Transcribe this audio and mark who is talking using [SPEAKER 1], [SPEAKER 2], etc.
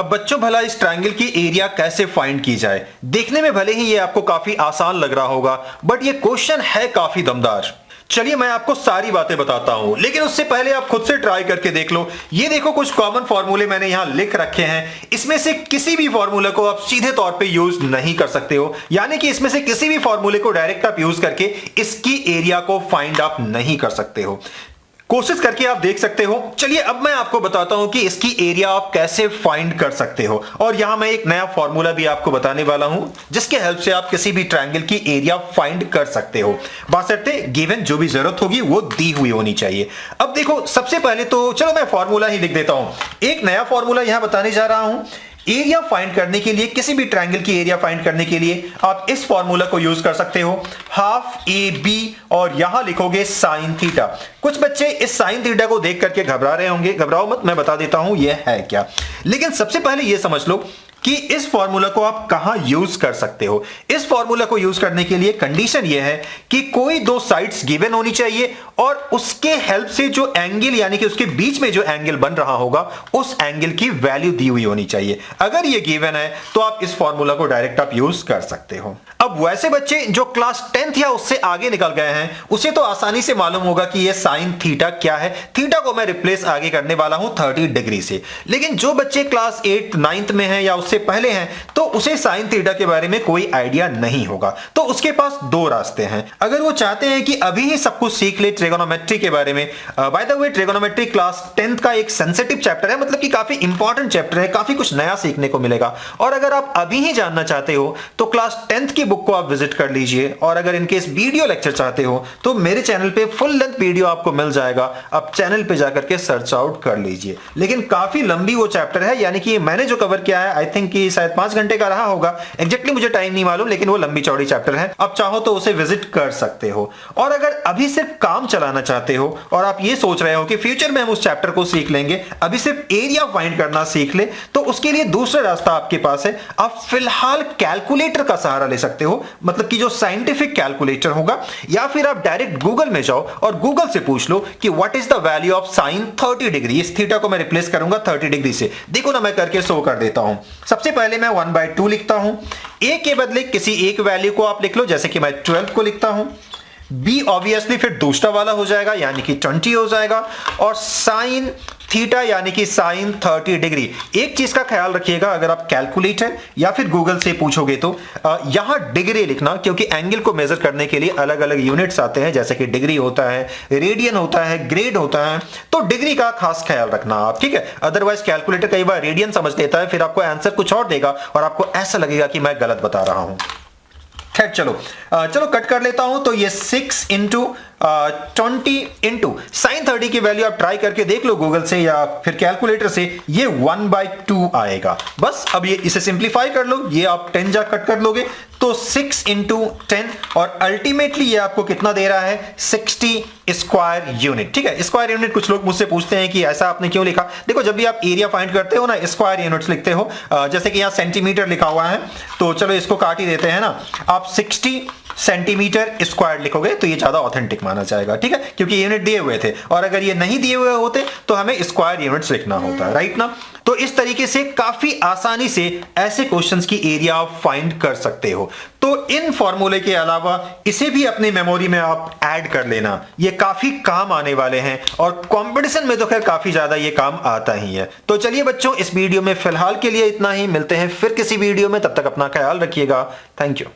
[SPEAKER 1] अब बच्चों भला इस ट्रायंगल की एरिया कैसे फाइंड की जाए। देखने में भले ही ये आपको काफी आसान लग रहा होगा, बट ये क्वेश्चन है काफी दमदार। चलिए मैं आपको सारी बातें बताता हूं, लेकिन उससे पहले आप खुद से ट्राई करके देख लो। ये देखो कुछ कॉमन फॉर्मूले मैंने यहां लिख रखे हैं। इसमें से किसी भी फॉर्मूले को आप सीधे तौर पे यूज नहीं कर सकते हो, यानी कि इसमें से किसी भी फॉर्मूले को डायरेक्ट आप यूज करके इसकी एरिया को फाइंड आप नहीं कर सकते हो। कोशिश करके आप देख सकते हो। चलिए अब मैं आपको बताता हूं कि इसकी एरिया आप कैसे फाइंड कर सकते हो, और यहां मैं एक नया फॉर्मूला भी आपको बताने वाला हूं जिसके हेल्प से आप किसी भी ट्रायंगल की एरिया फाइंड कर सकते हो। बशर्ते गिवन जो भी जरूरत होगी वो दी हुई होनी चाहिए। अब देखो सबसे पहले तो चलो मैं फॉर्मूला ही लिख देता हूं। एक नया फॉर्मूला यहां बताने जा रहा हूं। एरिया फाइंड करने के लिए, किसी भी ट्रायंगल की एरिया फाइंड करने के लिए आप इस फॉर्मूला को यूज कर सकते हो, हाफ ए बी, और यहां लिखोगे साइन थीटा। कुछ बच्चे इस साइन थीटा को देख करके घबरा रहे होंगे, घबराओ मत, मैं बता देता हूं यह है क्या। लेकिन सबसे पहले यह समझ लो कि इस फॉर्मूला को आप कहां यूज कर सकते हो। इस फॉर्मूला को यूज करने के लिए कंडीशन यह है कि कोई दो साइड्स गिवन होनी चाहिए और उसके हेल्प से जो एंगल, यानी कि उसके बीच में जो एंगल बन रहा होगा उस एंगल की वैल्यू दी हुई होनी चाहिए। अगर ये गिवन है तो आप इस फॉर्मूला को डायरेक्ट आप यूज कर सकते हो। अब वैसे बच्चे जो क्लास 10th या उससे आगे निकल गए हैं उसे तो आसानी से मालूम होगा कि ये साइन थीटा क्या है। थीटा को मैं रिप्लेस आगे करने वाला हूं 30 डिग्री से। लेकिन जो बच्चे क्लास 8th 9th में हैं या उससे पहले हैं तो उसे साइन थीटा के बारे में कोई आइडिया नहीं होगा। तो उसके पास दो रास्ते हैं। अगर वो चाहते हैं कि अभी ही सब कुछ सीख ले ट्रिगोनोमेट्री के बारे में, by the way trigonometry class 10th का एक सेंसिटिव चैप्टर है, मतलब कि काफी इंपॉर्टेंट चैप्टर है, काफी कुछ नया सीखने को मिलेगा। और अगर आप अभी ही जानना चाहते हो तो क्लास 10th की बुक को आप विजिट कर लीजिए। और अगर इनके इस वीडियो लेक्चर चाहते हो तो मेरे चैनल पे फुल लेंथ वीडियो आपको मिल जाएगा, आप चैनल पे जाकर के सर्च आउट कर लीजिए। लेकिन काफी लंबी वो चैप्टर है, यानी कि मैंने जो कवर किया है आई थिंक कि शायद 5 घंटे का रहा होगा, एग्जैक्टली मुझे टाइम नहीं मालूम, लेकिन वो लंबी चौड़ी चैप्टर है। आप चाहो तो उसे विजिट कर सकते हो। और अगर अभी सिर्फ काम चलाना चाहते हो और आप ये सोच रहे हो कि फ्यूचर में हम उस चैप्टर को सीख लेंगे, अभी सिर्फ एरिया फाइंड करना सीख ले, तो उसके लिए दूसरा रास्ता आपके पास है। आप फिलहाल कैलकुलेटर का सहारा ले सकते हो, मतलब कि जो साइंटिफिक कैलकुलेटर होगा, या फिर आप डायरेक्ट गूगल में जाओ और गूगल से पूछ लो कि what is the value of sine 30 degree. इस थीटा को मैं रिप्लेस करूंगा 30 डिग्री से। देखो ना मैं करके शो कर देता हूं। सबसे पहले मैं 1/2 लिखता हूं। ए के बदले किसी एक वैल्यू को आप लिख लो, जैसे कि मैं 12 को लिखता हूं। बी ऑब्वियसली फिर दूसरा वाला हो जाएगा, यानी कि 20 हो जाएगा। और साइन थीटा यानी कि साइन 30 डिग्री। एक चीज का ख्याल रखिएगा, अगर आप कैलकुलेटर या फिर गूगल से पूछोगे तो यहां डिग्री लिखना, क्योंकि एंगल को मेजर करने के लिए अलग अलग यूनिट्स आते हैं, जैसे कि डिग्री होता है, रेडियन होता है, ग्रेड होता है। तो डिग्री का खास ख्याल रखना आप, ठीक है। अदरवाइज कैलकुलेटर कई बार रेडियन समझ लेता है, फिर आपको आंसर कुछ और देगा और आपको ऐसा लगेगा कि मैं गलत बता रहा हूं। खैर चलो कट कर लेता हूं। तो ये 6 इंटू 20 इंटू साइन 30 की वैल्यू आप ट्राई करके देख लो गूगल से या फिर कैलकुलेटर से, ये 1/2 आएगा। बस अब ये इसे सिंप्लीफाई कर लो, ये आप 10 जा कट कर लोगे तो 6 इंटू 10, और अल्टीमेटली ये आपको कितना दे रहा है, 60 स्क्वायर यूनिट। ठीक है, स्क्वायर यूनिट कुछ लोग मुझसे पूछते हैं कि ऐसा आपने क्यों लिखा। देखो जब भी आप एरिया फाइंड करते हो ना, स्क्वायर यूनिट्स लिखते हो। जैसे कि यहां सेंटीमीटर लिखा हुआ है, तो चलो इसको काट ही देते हैं ना। आप 60 सेंटीमीटर स्क्वायर लिखोगे तो ये ज्यादा ऑथेंटिक माना जाएगा, ठीक है, क्योंकि यूनिट दिए हुए थे। और अगर ये नहीं दिए हुए होते तो हमें स्क्वायर यूनिट्स लिखना होता है, राइट ना। तो इस तरीके से काफी आसानी से ऐसे क्वेश्चंस की एरिया आप फाइंड कर सकते हो। तो इन फॉर्मूले के अलावा इसे भी अपनी मेमोरी में आप ऐड कर लेना, ये काफी काम आने वाले हैं। और कंपटीशन में तो खैर काफी ज्यादा ये काम आता ही है। तो चलिए बच्चों, इस वीडियो में फिलहाल के लिए इतना ही। मिलते हैं फिर किसी वीडियो में, तब तक अपना ख्याल रखिएगा। Thank you.